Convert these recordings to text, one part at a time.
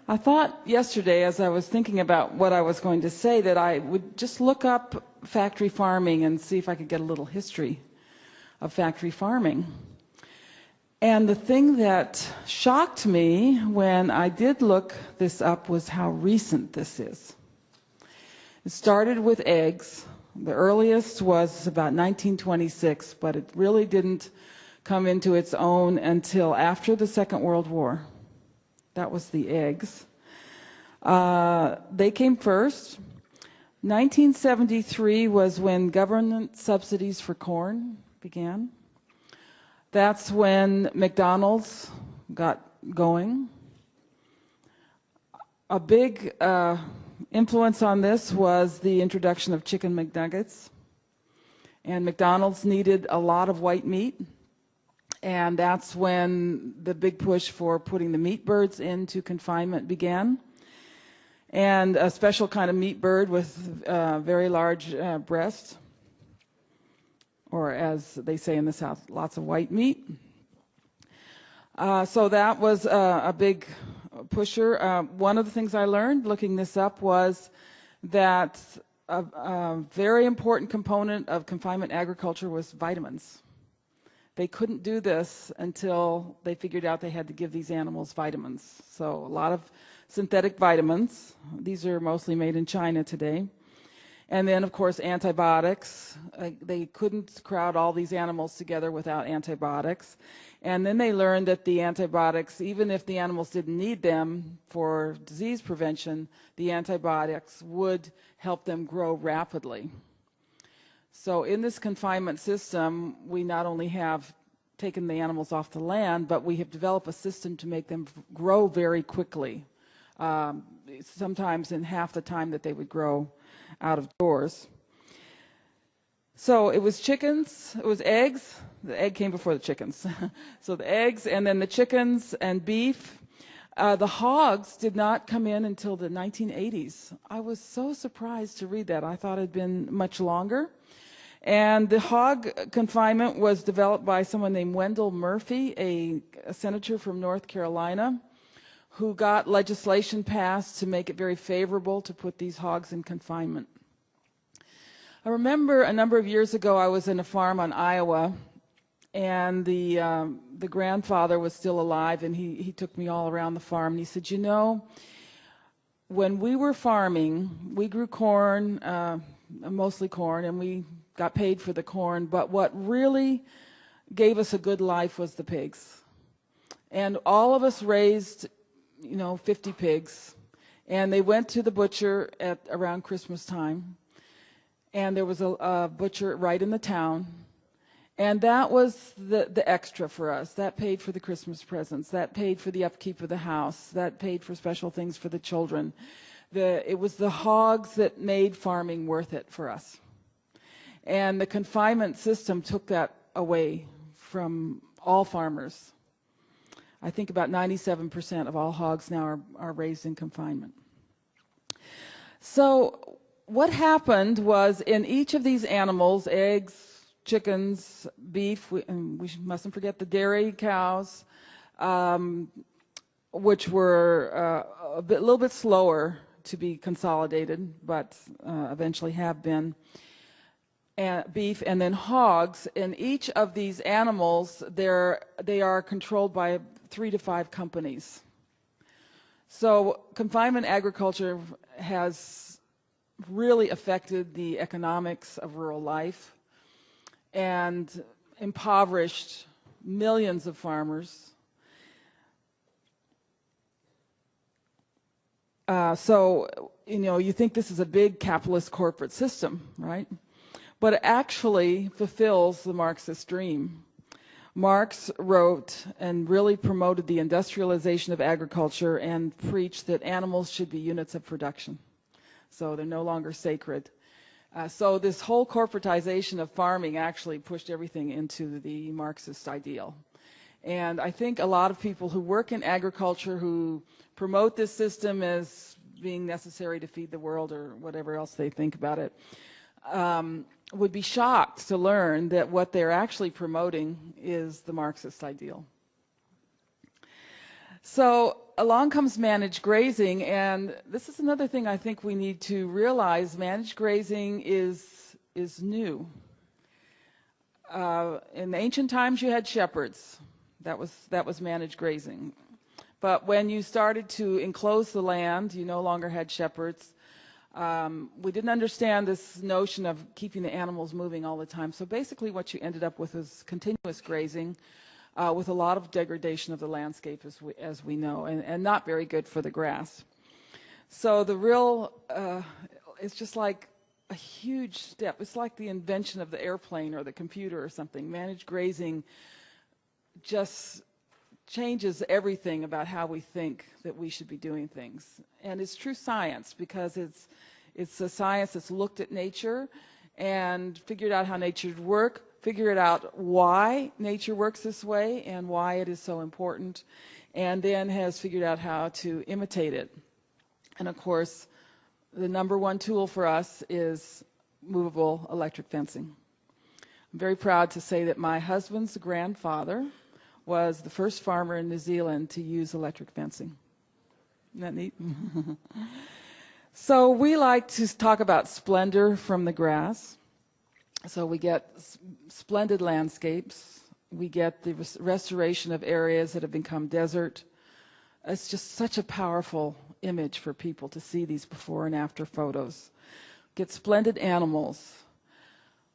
I thought yesterday, as I was thinking about what I was going to say, that I would just look up factory farming and see if I could get a little history of factory farming. And the thing that shocked me when I did look this up was how recent this is. It started with eggs. The earliest was about 1926, but it really didn't come into its own until after the Second World War. That was the eggs. They came first. 1973 was when government subsidies for corn began. That's when McDonald's got going. A big influence on this was the introduction of chicken McNuggets. And McDonald's needed a lot of white meat. And that's when the big push for putting the meat birds into confinement began. And a special kind of meat bird with very large breasts, or as they say in the South, lots of white meat. So that was a big pusher. One of the things I learned looking this up was that a very important component of confinement agriculture was vitamins. They couldn't do this until they figured out they had to give these animals vitamins. So a lot of synthetic vitamins. These are mostly made in China today. And then, of course, antibiotics. They couldn't crowd all these animals together without antibiotics. And then they learned that the antibiotics, even if the animals didn't need them for disease prevention, the antibiotics would help them grow rapidly. So in this confinement system, we not only have taken the animals off the land, but we have developed a system to make them grow very quickly, sometimes in half the time that they would grow out of doors. So it was chickens, it was eggs. The egg came before the chickens. So the eggs, and then the chickens and beef. The hogs did not come in until the 1980s. I was so surprised to read that. I thought it had been much longer. And the hog confinement was developed by someone named Wendell Murphy, a senator from North Carolina, who got legislation passed to make it very favorable to put these hogs in confinement. I remember a number of years ago I was in a farm on Iowa, and the grandfather was still alive, and he took me all around the farm, and he said, you know, when we were farming, we grew corn, mostly corn, and we got paid for the corn, but what really gave us a good life was the pigs. And all of us raised, 50 pigs, and they went to the butcher at around Christmas time, and there was a butcher right in the town, and that was the extra for us. That paid for the Christmas presents, that paid for the upkeep of the house, that paid for special things for the children. It was the hogs that made farming worth it for us. And the confinement system took that away from all farmers. I think about 97% of all hogs now are raised in confinement. So what happened was in each of these animals, eggs, chickens, beef, and we mustn't forget the dairy cows, which were a little bit slower to be consolidated, but eventually have been. And beef, and then hogs. In each of these animals, they are controlled by 3 to 5 companies. So confinement agriculture has really affected the economics of rural life and impoverished millions of farmers. So, you think this is a big capitalist corporate system, right? But it actually fulfills the Marxist dream. Marx wrote and really promoted the industrialization of agriculture and preached that animals should be units of production. So they're no longer sacred. So this whole corporatization of farming actually pushed everything into the Marxist ideal. And I think a lot of people who work in agriculture who promote this system as being necessary to feed the world or whatever else they think about it, would be shocked to learn that what they're actually promoting is the Marxist ideal. So along comes managed grazing, and this is another thing I think we need to realize. Managed grazing is new. In ancient times, you had shepherds. That was managed grazing. But when you started to enclose the land, you no longer had shepherds. We didn't understand this notion of keeping the animals moving all the time. So basically what you ended up with is continuous grazing with a lot of degradation of the landscape, as we know, and not very good for the grass. So the real, it's just like a huge step. It's like the invention of the airplane or the computer or something. Managed grazing just changes everything about how we think that we should be doing things. And it's true science, because it's a science that's looked at nature and figured out how nature would work, figured out why nature works this way and why it is so important, and then has figured out how to imitate it. And of course, the number one tool for us is movable electric fencing. I'm very proud to say that my husband's grandfather was the first farmer in New Zealand to use electric fencing. Isn't that neat? So we like to talk about splendor from the grass. So we get splendid landscapes. We get the restoration of areas that have become desert. It's just such a powerful image for people to see these before and after photos. Get splendid animals.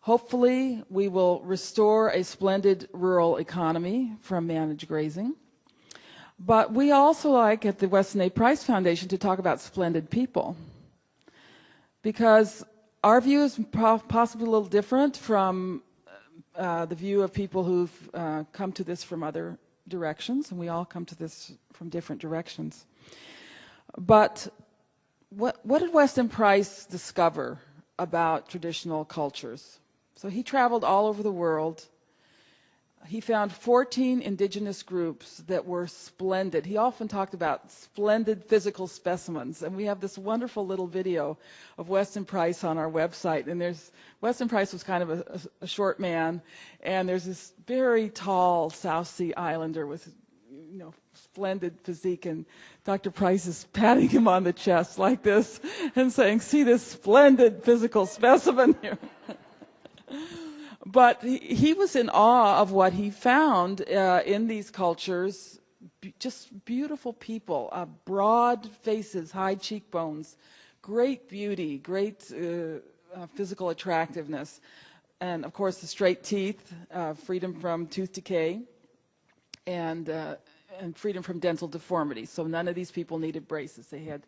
Hopefully, we will restore a splendid rural economy from managed grazing. But we also like, at the Weston A. Price Foundation, to talk about splendid people. Because our view is possibly a little different from the view of people who've come to this from other directions, and we all come to this from different directions. But what did Weston Price discover about traditional cultures? So he traveled all over the world. He found 14 indigenous groups that were splendid. He often talked about splendid physical specimens, and we have this wonderful little video of Weston Price on our website. And Weston Price was kind of a short man, and there's this very tall South Sea Islander with, splendid physique, and Dr. Price is patting him on the chest like this and saying, "See this splendid physical specimen here." But he was in awe of what he found in these cultures, just beautiful people, broad faces, high cheekbones, great beauty, great physical attractiveness, and of course the straight teeth, freedom from tooth decay, and freedom from dental deformity. So none of these people needed braces. They had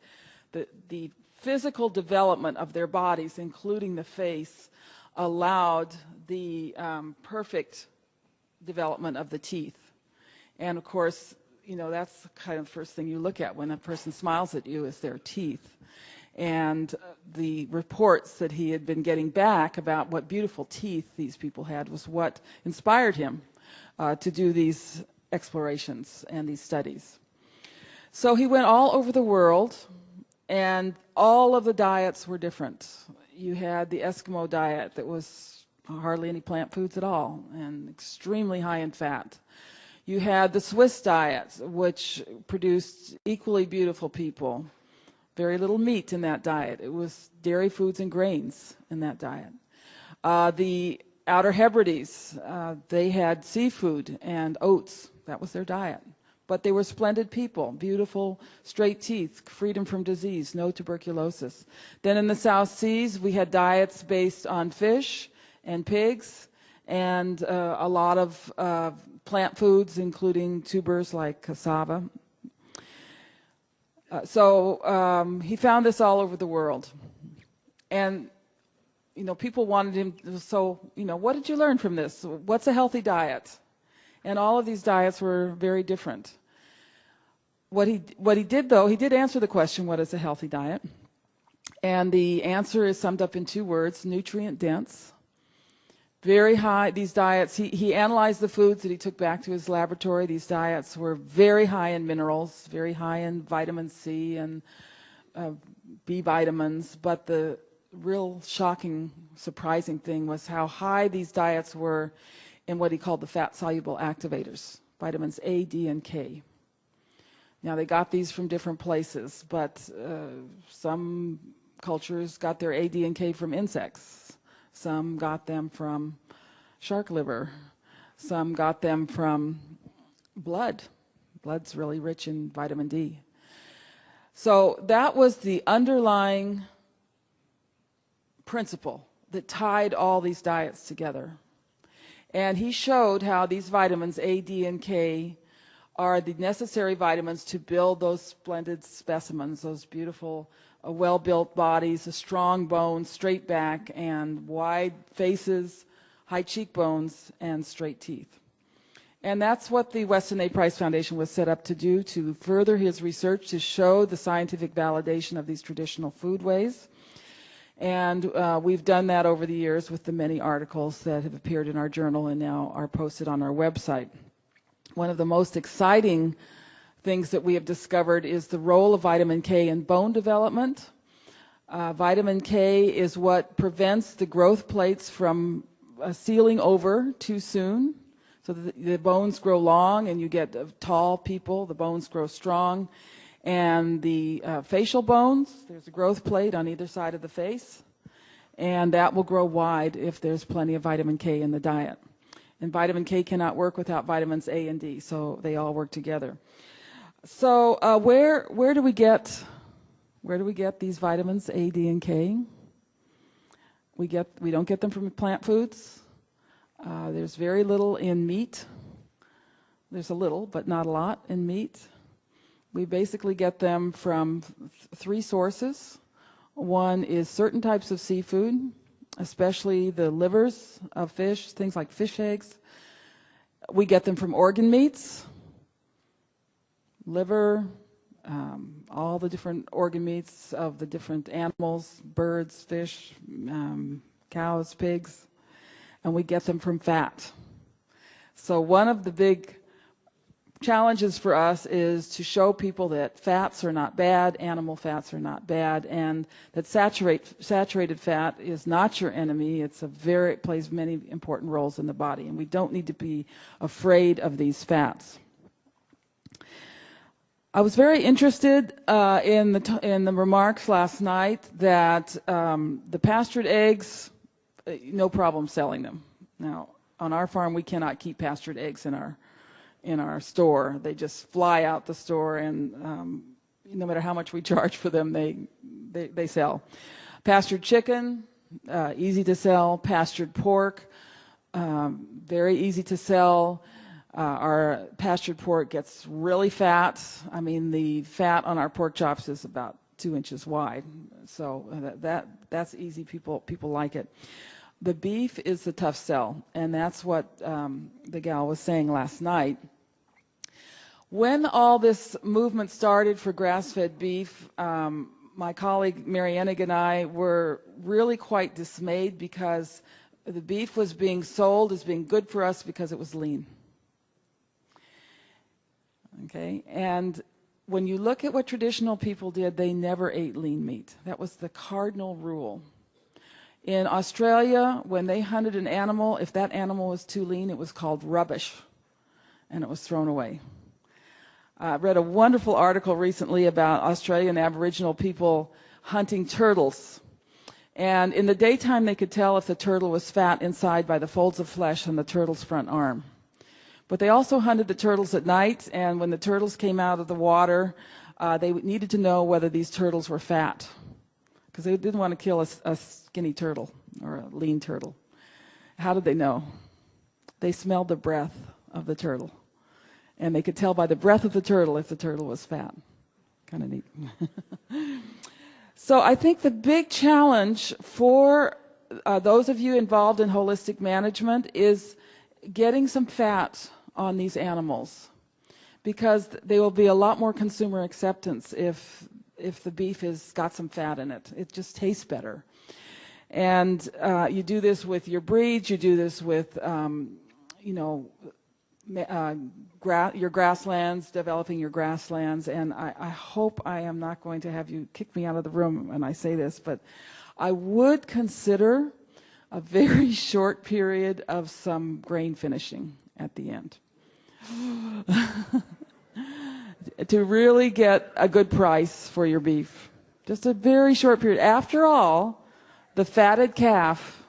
the physical development of their bodies, including the face, allowed the perfect development of the teeth. And of course, that's kind of the first thing you look at when a person smiles at you is their teeth. And the reports that he had been getting back about what beautiful teeth these people had was what inspired him to do these explorations and these studies. So he went all over the world, and all of the diets were different. You had the Eskimo diet that was hardly any plant foods at all and extremely high in fat. You had the Swiss diet, which produced equally beautiful people. Very little meat in that diet. It was dairy foods and grains in that diet. The Outer Hebrides, they had seafood and oats. That was their diet. But they were splendid people, beautiful, straight teeth, freedom from disease, no tuberculosis. Then in the South Seas, we had diets based on fish and pigs and a lot of plant foods, including tubers like cassava. So he found this all over the world. And, people wanted him, what did you learn from this? What's a healthy diet? And all of these diets were very different. What he did, though, he did answer the question, what is a healthy diet? And the answer is summed up in 2 words, nutrient dense. Very high, these diets, he analyzed the foods that he took back to his laboratory. These diets were very high in minerals, very high in vitamin C and B vitamins. But the real shocking, surprising thing was how high these diets were in what he called the fat-soluble activators, vitamins A, D, and K. Now, they got these from different places, but some cultures got their A, D, and K from insects. Some got them from shark liver. Some got them from blood. Blood's really rich in vitamin D. So that was the underlying principle that tied all these diets together. And he showed how these vitamins A, D, and K are the necessary vitamins to build those splendid specimens, those beautiful, well-built bodies, a strong bones, straight back, and wide faces, high cheekbones, and straight teeth. And that's what the Weston A. Price Foundation was set up to do, to further his research, to show the scientific validation of these traditional foodways. And we've done that over the years with the many articles that have appeared in our journal and now are posted on our website. One of the most exciting things that we have discovered is the role of vitamin K in bone development. Vitamin K is what prevents the growth plates from sealing over too soon. So the bones grow long and you get tall people, the bones grow strong. And the facial bones, there's a growth plate on either side of the face, and that will grow wide if there's plenty of vitamin K in the diet. And vitamin K cannot work without vitamins A and D, so they all work together. So where do we get these vitamins A, D, and K? We don't get them from plant foods. There's very little in meat. There's a little, but not a lot in meat. We basically get them from three sources. One is certain types of seafood, especially the livers of fish, things like fish eggs. We get them from organ meats, liver, all the different organ meats of the different animals, birds, fish, cows, pigs, and we get them from fat. So one of the big challenges for us is to show people that fats are not bad, animal fats are not bad, and that saturated fat is not your enemy. It plays many important roles in the body, and we don't need to be afraid of these fats. I was very interested in the remarks last night that the pastured eggs, no problem selling them. Now, on our farm, we cannot keep pastured eggs in our store. They just fly out the store, and no matter how much we charge for them, they sell. Pastured chicken, easy to sell. Pastured pork, very easy to sell. Our pastured pork gets really fat. I mean, the fat on our pork chops is about 2 inches wide, so that's easy. People like it. The beef is the tough sell, and that's what the gal was saying last night. When all this movement started for grass-fed beef, my colleague Mary Enig and I were really quite dismayed because the beef was being sold as being good for us because it was lean. Okay, and when you look at what traditional people did, they never ate lean meat. That was the cardinal rule. In Australia, when they hunted an animal, if that animal was too lean, it was called rubbish, and it was thrown away. I read a wonderful article recently about Australian Aboriginal people hunting turtles. And in the daytime, they could tell if the turtle was fat inside by the folds of flesh on the turtle's front arm. But they also hunted the turtles at night, and when the turtles came out of the water, they needed to know whether these turtles were fat, because they didn't want to kill a skinny turtle or a lean turtle. How did they know? They smelled the breath of the turtle, and they could tell by the breath of the turtle if the turtle was fat. Kind of neat. So I think the big challenge for those of you involved in holistic management is getting some fat on these animals, because there will be a lot more consumer acceptance if the beef has got some fat in it. It just tastes better. And you do this with your breeds, you do this with your grasslands, developing your grasslands. And I hope I am not going to have you kick me out of the room when I say this, but I would consider a very short period of some grain finishing at the end. to really get a good price for your beef. Just a very short period. After all, the fatted calf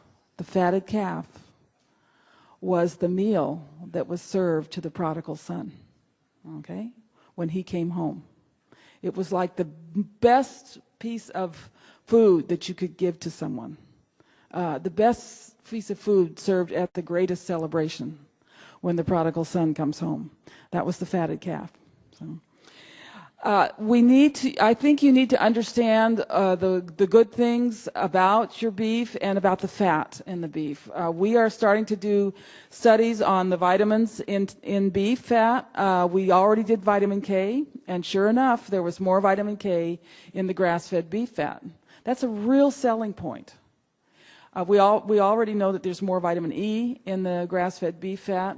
was the meal that was served to the prodigal son, okay, when he came home. It was like the best piece of food that you could give to someone. The best piece of food served at the greatest celebration when the prodigal son comes home. That was the fatted calf. So, I think you need to understand the good things about your beef and about the fat in the beef. We are starting to do studies on the vitamins in beef fat. We already did vitamin K, and sure enough, there was more vitamin K in the grass-fed beef fat. That's a real selling point. We already know that there's more vitamin E in the grass-fed beef fat.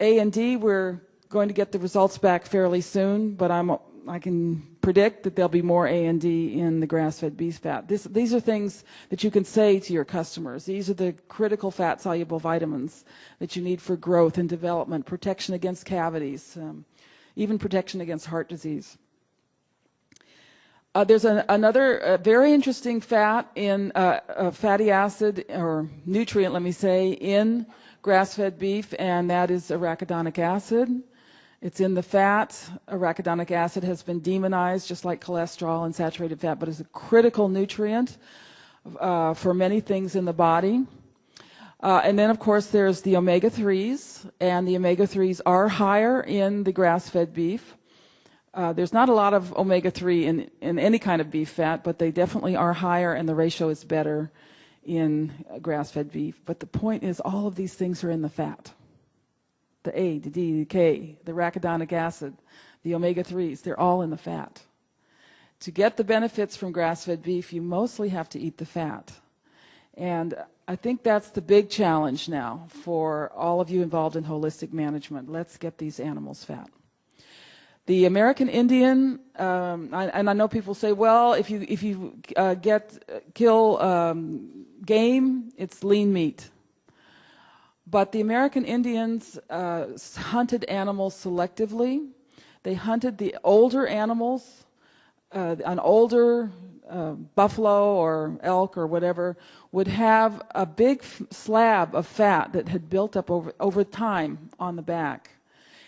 A and D, we're going to get the results back fairly soon, but I can predict that there'll be more A and D in the grass-fed beef fat. These are things that you can say to your customers. These are the critical fat-soluble vitamins that you need for growth and development, protection against cavities, even protection against heart disease. There's another very interesting fat in fatty acid or nutrient, let me say, in grass-fed beef, and that is arachidonic acid. It's in the fat. Arachidonic acid has been demonized, just like cholesterol and saturated fat, but is a critical nutrient for many things in the body. And then, of course, there's the omega-3s, and the omega-3s are higher in the grass-fed beef. There's not a lot of omega-3 in any kind of beef fat, but they definitely are higher, and the ratio is better in grass-fed beef. But the point is, all of these things are in the fat. The A, the D, the K, the arachidonic acid, the omega-3s, they're all in the fat. To get the benefits from grass-fed beef, you mostly have to eat the fat. And I think that's the big challenge now for all of you involved in holistic management. Let's get these animals fat. The American Indian, and I know people say, well, if you kill game, it's lean meat. But the American Indians hunted animals selectively. They hunted the older animals. An older buffalo or elk or whatever would have a big slab of fat that had built up over time on the back.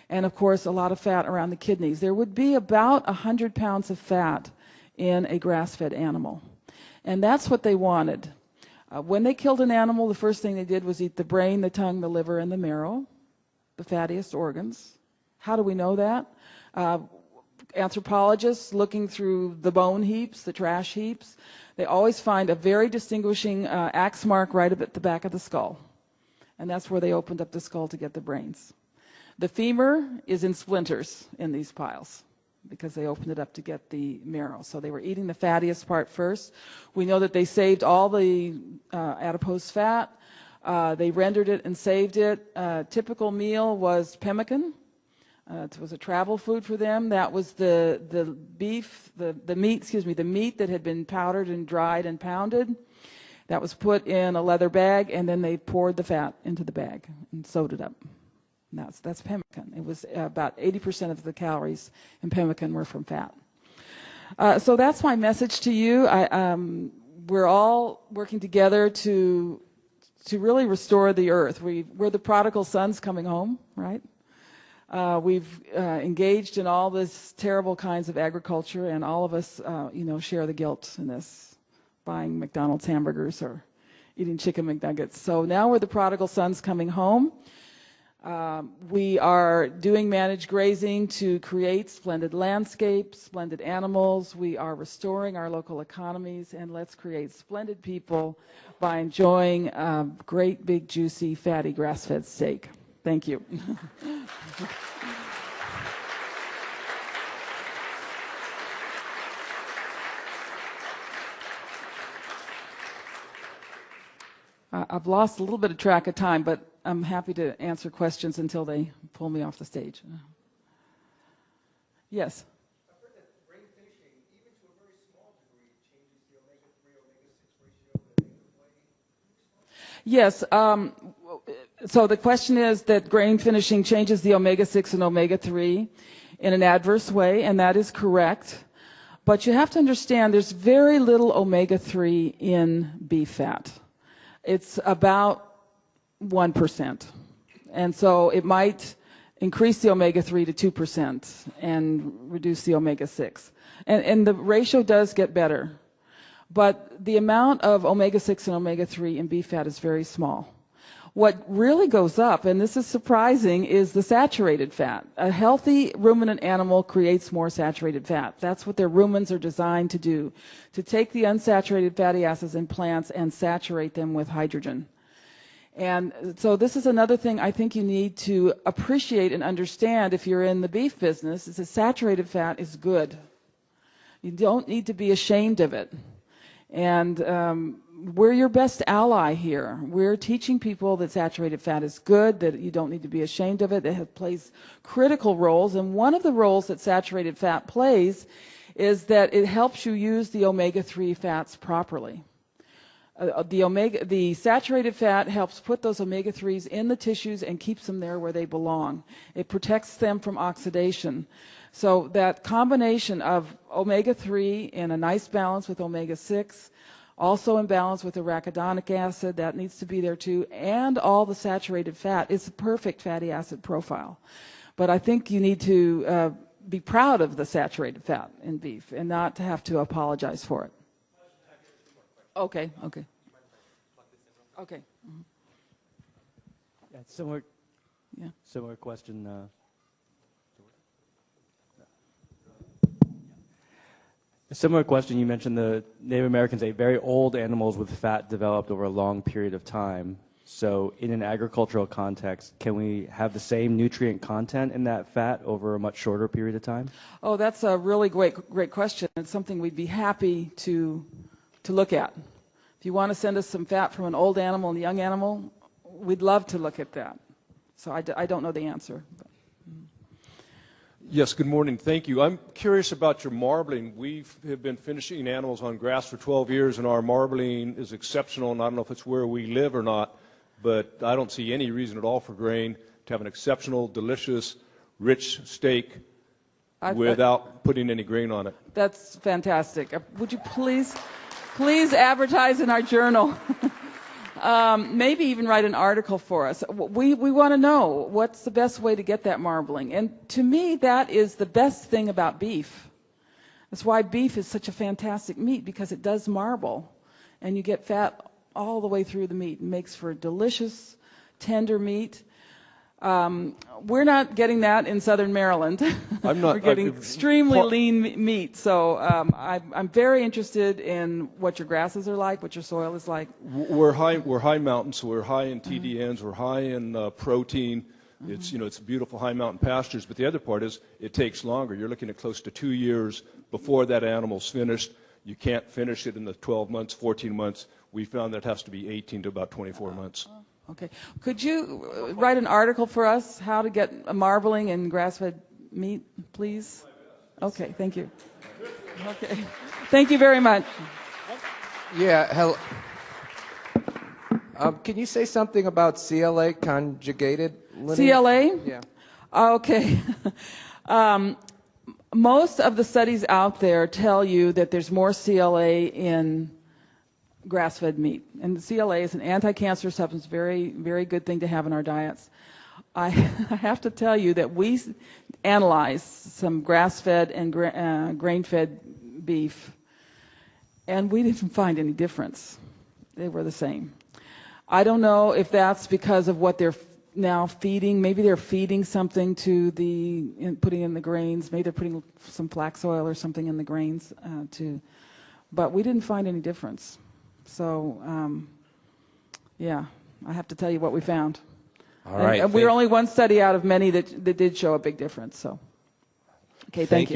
And, of course, a lot of fat around the kidneys. There would be about 100 pounds of fat in a grass-fed animal. And that's what they wanted. When they killed an animal, the first thing they did was eat the brain, the tongue, the liver, and the marrow, the fattiest organs. How do we know that? Anthropologists looking through the bone heaps, the trash heaps, they always find a very distinguishing axe mark right up at the back of the skull. And that's where they opened up the skull to get the brains. The femur is in splinters in these piles because they opened it up to get the marrow. So they were eating the fattiest part first. We know that they saved all the adipose fat. They rendered it and saved it. Typical meal was pemmican. It was a travel food for them. That was the meat that had been powdered and dried and pounded. That was put in a leather bag, and then they poured the fat into the bag and sewed it up. That's pemmican. It was about 80% of the calories in pemmican were from fat. So that's my message to you. We're all working together to really restore the earth. We're the prodigal sons coming home, right? We've engaged in all this terrible kinds of agriculture, and all of us, share the guilt in this, buying McDonald's hamburgers or eating chicken McNuggets. So now we're the prodigal sons coming home. We are doing managed grazing to create splendid landscapes, splendid animals. We are restoring our local economies, and let's create splendid people by enjoying great, big, juicy, fatty, grass-fed steak. Thank you. I've lost a little bit of track of time, but I'm happy to answer questions until they pull me off the stage. Yes? I've heard that brain finishing, even to a very small degree, changes the omega-3, omega-6 ratio. Yes. So the question is that grain finishing changes the omega-6 and omega-3. in an adverse way, and that is correct. But you have to understand there's very little omega-3 in beef fat. It's about 1%. And so it might increase the omega-3 to 2% and reduce the omega-6. And the ratio does get better. But the amount of omega-6 and omega-3 in beef fat is very small. What really goes up, and this is surprising, is the saturated fat. A healthy ruminant animal creates more saturated fat. That's what their rumens are designed to do, to take the unsaturated fatty acids in plants and saturate them with hydrogen. And so this is another thing I think you need to appreciate and understand if you're in the beef business, is that saturated fat is good. You don't need to be ashamed of it. And we're your best ally here. We're teaching people that saturated fat is good, that you don't need to be ashamed of it. It plays critical roles. And one of the roles that saturated fat plays is that it helps you use the omega-3 fats properly. The saturated fat helps put those omega-3s in the tissues and keeps them there where they belong. It protects them from oxidation. So that combination of omega-3 in a nice balance with omega-6, also in balance with arachidonic acid, that needs to be there too, and all the saturated fat, is a perfect fatty acid profile. But I think you need to be proud of the saturated fat in beef and not to have to apologize for it. Okay. Mm-hmm. Yeah, similar question. A similar question, you mentioned the Native Americans ate very old animals with fat developed over a long period of time. So in an agricultural context, can we have the same nutrient content in that fat over a much shorter period of time? Oh, that's a really great question. It's something we'd be happy to look at. If you want to send us some fat from an old animal and a young animal, we'd love to look at that. So I don't know the answer. But. Yes, good morning. Thank you. I'm curious about your marbling. We have been finishing animals on grass for 12 years, and our marbling is exceptional, and I don't know if it's where we live or not, but I don't see any reason at all for grain to have an exceptional, delicious, rich steak without putting any grain on it. That's fantastic. Would you please advertise in our journal? Maybe even write an article for us. We want to know what's the best way to get that marbling. And to me, that is the best thing about beef. That's why beef is such a fantastic meat, because it does marble. And you get fat all the way through the meat. It makes for delicious, tender meat. We're not getting that in Southern Maryland. We're getting extremely lean meat. So I'm very interested in what your grasses are like, what your soil is like. We're high mountain, so we're high in TDNs. We're high in protein. It's it's beautiful high mountain pastures. But the other part is it takes longer. You're looking at close to 2 years before that animal's finished. You can't finish it in the 12 months, 14 months. We found that it has to be 18 to about 24 months. Okay. Could you write an article for us, how to get a marbling in grass-fed meat, please? Okay, thank you. Okay. Thank you very much. Yeah, hello. Can you say something about CLA, conjugated lineage? CLA? Yeah. Okay. Most of the studies out there tell you that there's more CLA in grass-fed meat. And the CLA is an anti-cancer substance, very, very good thing to have in our diets. I have to tell you that we analyzed some grass-fed and grain-fed beef, and we didn't find any difference. They were the same. I don't know if that's because of what they're now feeding. Maybe they're feeding something to putting in the grains. Maybe they're putting some flax oil or something in the grains but we didn't find any difference. So, yeah, I have to tell you what we found. All right. And we're only one study out of many that did show a big difference. So, okay, thank you.